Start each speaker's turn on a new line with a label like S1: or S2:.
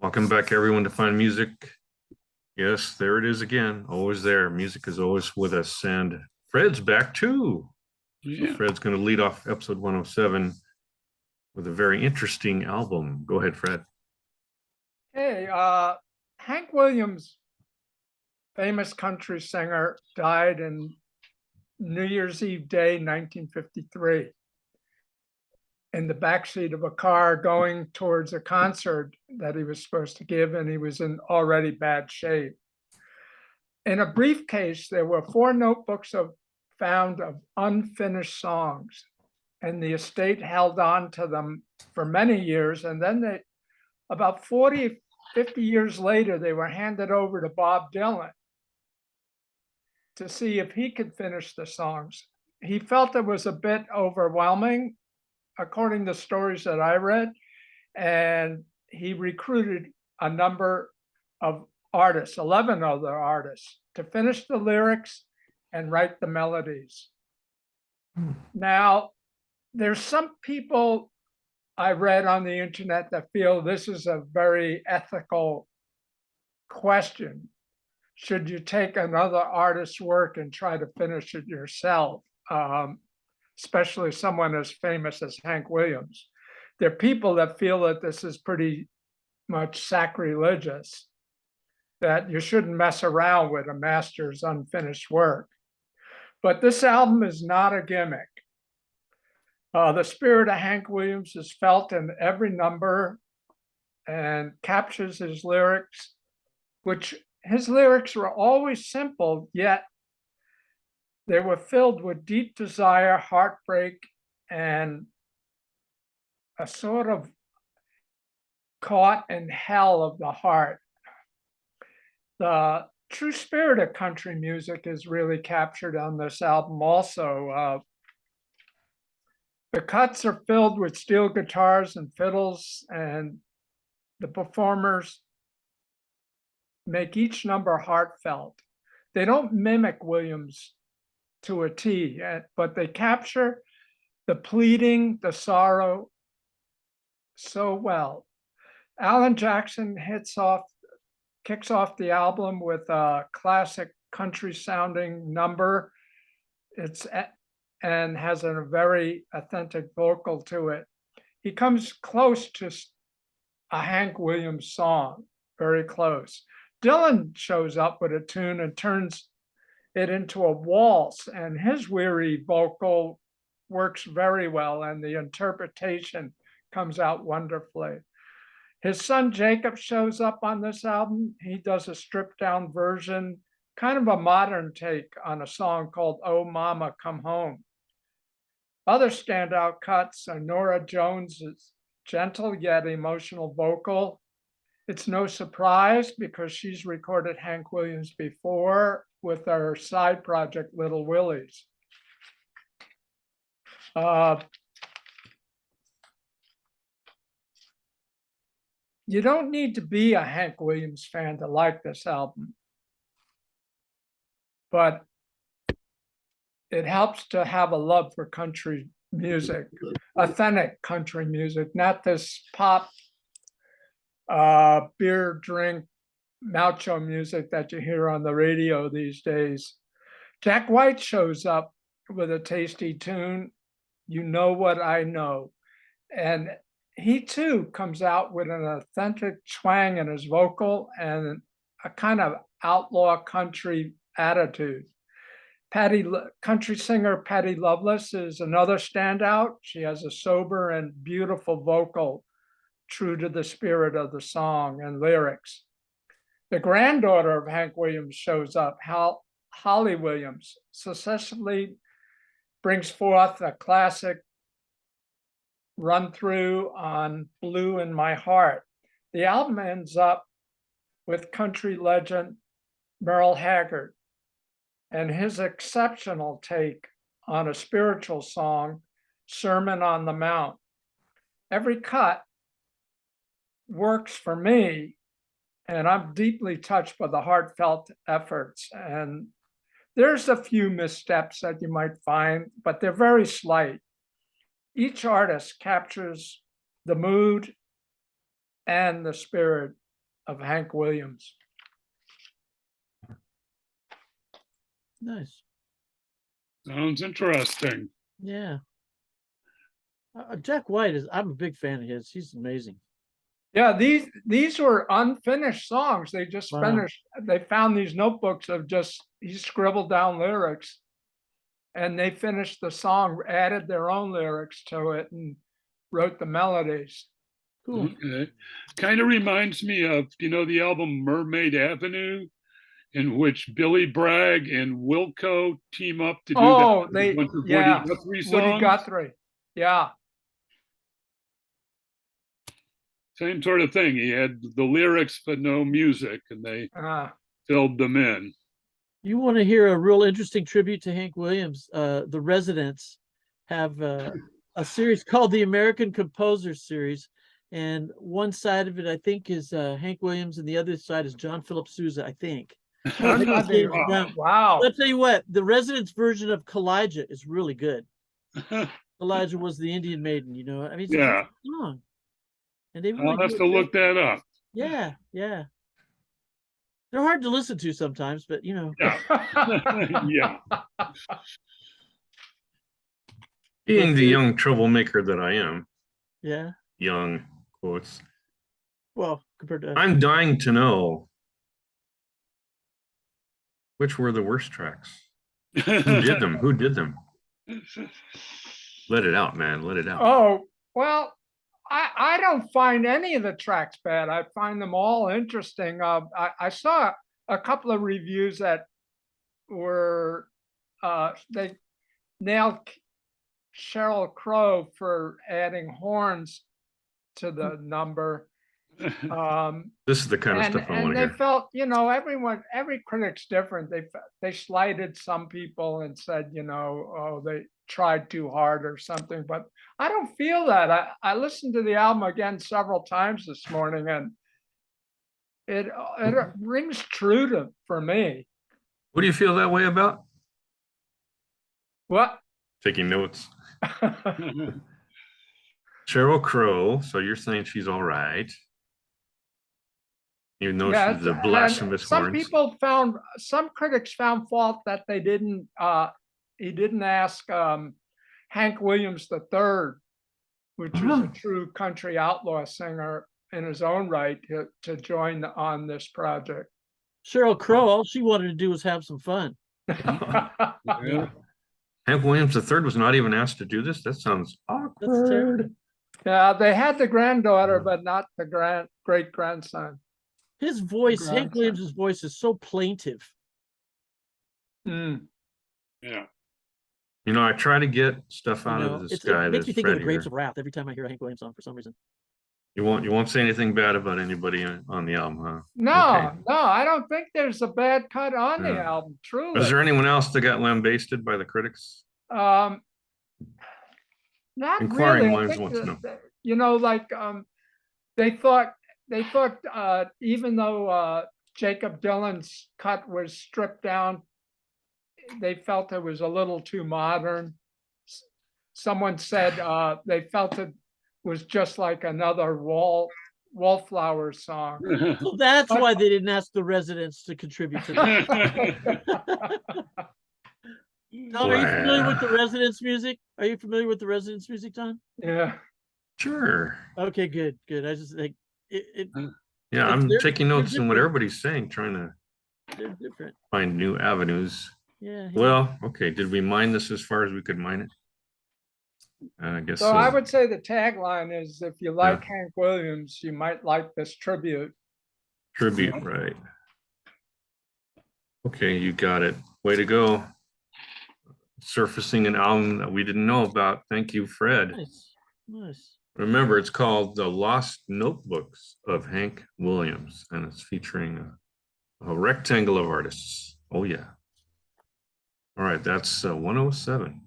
S1: Welcome back, everyone, to Find Music. Yes, there it is again. Always there. Music is always with us. And Fred's back too. So
S2: Yeah.
S1: Fred's going to lead off episode 107 with a very interesting album. Go ahead, Fred.
S3: Hey, Hank Williams, famous country singer, died in New Year's Eve Day, 1953, in the backseat of a car going towards a concert that he was supposed to give, and he was in already bad shape. In a briefcase, there were 4 notebooks found of unfinished songs, and the estate held on to them for many years, and then about 40, 50 years later, they were handed over to Bob Dylan to see if he could finish the songs. He felt it was a bit overwhelming, according to stories that I read, and he recruited a number of artists, 11 other artists, to finish the lyrics and write the melodies. Now, there's some people I read on the internet that feel this is a very ethical question. Should you take another artist's work and try to finish it yourself, especially someone as famous as Hank Williams? There are people that feel that this is pretty much sacrilegious, that you shouldn't mess around with a master's unfinished work. But this album is not a gimmick. The spirit of Hank Williams is felt in every number and captures his lyrics, which his lyrics were always simple, yet they were filled with deep desire, heartbreak, and a sort of caught in hell of the heart. The true spirit of country music is really captured on this album also. The cuts are filled with steel guitars and fiddles, and the performers make each number heartfelt. They don't mimic Williams to a T, but they capture the pleading, the sorrow so well. Alan Jackson kicks off the album with a classic country sounding number. And has a very authentic vocal to it. He comes close to a Hank Williams song, very close. Dylan shows up with a tune and turns it into a waltz, and his weary vocal works very well, and the interpretation comes out wonderfully. His son Jacob shows up on this album. He does a stripped down version, kind of a modern take on a song called Oh Mama Come Home. Other standout cuts are Norah Jones's gentle yet emotional vocal. It's no surprise because she's recorded Hank Williams before with her side project, Little Willie's. You don't need to be a Hank Williams fan to like this album, but it helps to have a love for country music, authentic country music, not this pop, beer drink, macho music that you hear on the radio these days. Jack White shows up with a tasty tune, You Know What I Know. And he too comes out with an authentic twang in his vocal and a kind of outlaw country attitude. Country singer Patty Loveless is another standout. She has a sober and beautiful vocal, true to the spirit of the song and lyrics. The granddaughter of Hank Williams shows up, Holly Williams, successfully brings forth a classic run through on Blue in My Heart. The album ends up with country legend Merle Haggard and his exceptional take on a spiritual song, Sermon on the Mount. Every cut works for me, and I'm deeply touched by the heartfelt efforts. And there's a few missteps that you might find, but they're very slight. Each artist captures the mood and the spirit of Hank Williams.
S2: Nice.
S4: Sounds interesting.
S2: Yeah. Jack White I'm a big fan of his. He's amazing.
S3: Yeah, these were unfinished songs. They just
S2: Wow.
S3: finished. They found these notebooks of just he scribbled down lyrics, and they finished the song, added their own lyrics to it, and wrote the melodies.
S2: Cool.
S4: Okay. Kind of reminds me of, the album Mermaid Avenue, in which Billy Bragg and Wilco team up to do
S3: Oh,
S4: that.
S3: they
S4: bunch of
S3: yeah,
S4: Woody Guthrie
S3: Woody
S4: songs.
S3: Guthrie. Yeah,
S4: Same sort of thing. He had the lyrics but no music, and they filled them in.
S2: You want to hear a real interesting tribute to Hank Williams? The Residents have a series called the American Composers Series, and one side of it I think is Hank Williams, and the other side is John Philip Sousa, I think.
S3: Wow.
S2: I'll tell you what, the Residents version of Kalijah is really good. Elijah was the Indian maiden, I mean, it's a
S4: Yeah.
S2: great song. And they really
S4: I'll have
S2: do
S4: to
S2: it
S4: look
S2: great.
S4: that up.
S2: Yeah. They're hard to listen to sometimes, but
S4: Yeah. Yeah.
S1: Being the young troublemaker that I am,
S2: yeah.
S1: young quotes,
S2: Well, compared to
S1: I'm dying to know which were the worst tracks. Who did them? Who did them? Let it out, man. Let it out.
S3: Oh, well, I don't find any of the tracks bad. I find them all interesting. I saw a couple of reviews that were they nailed Sheryl Crow for adding horns to the number.
S1: This is the kind of stuff I want to
S3: they
S1: hear.
S3: felt, every critic's different. They slighted some people and said, oh, they tried too hard or something, but I don't feel that. I listened to the album again several times this morning, and it rings true for me.
S1: What do you feel that way about?
S3: What?
S1: Taking notes. Sheryl Crow. So you're saying she's all right, even though she's the blasphemous horns.
S3: Some critics found fault that they didn't. He didn't ask Hank Williams III, which was a true country outlaw singer in his own right, to join on this project.
S2: Sheryl Crow, all she wanted to do was have some fun.
S4: Yeah.
S1: Hank Williams III was not even asked to do this. That sounds awkward.
S3: Yeah, they had the granddaughter, but not the great grandson.
S2: His voice, Hank Williams' voice, is so plaintive.
S3: Mm.
S4: Yeah.
S1: I try to get stuff out of this guy.
S2: It makes me think of the Grapes
S1: here.
S2: of Wrath every time I hear a Hank Williams song for some reason.
S1: You won't say anything bad about anybody on the album, huh?
S3: No,
S1: Okay.
S3: no, I don't think there's a bad cut on the album. Truly.
S1: Is there anyone else that got lambasted by the critics?
S3: Not
S1: Inquiring
S3: really. I
S1: minds
S3: think
S1: want to know.
S3: they thought even though Jacob Dylan's cut was stripped down, they felt it was a little too modern. Someone said they felt it was just like another Wallflower song.
S2: So that's why they didn't ask the Residents to contribute to that. Tom, are you familiar with the Residents music? Are you familiar with the Residents music, Tom?
S3: Yeah.
S1: Sure.
S2: Okay, good. I just think
S1: Yeah, I'm taking notes on what everybody's saying, trying
S2: they're different.
S1: to find new avenues.
S2: Yeah.
S1: Well, okay. Did we mine this as far as we could mine it? I guess
S3: So I would say the tagline is, if you like Hank Williams, you might like this tribute.
S1: Tribute, right. Okay, you got it. Way to go. Surfacing an album that we didn't know about. Thank you, Fred.
S2: Nice.
S1: Remember, it's called The Lost Notebooks of Hank Williams, and it's featuring a rectangle of artists. Oh, yeah. All right, that's 107.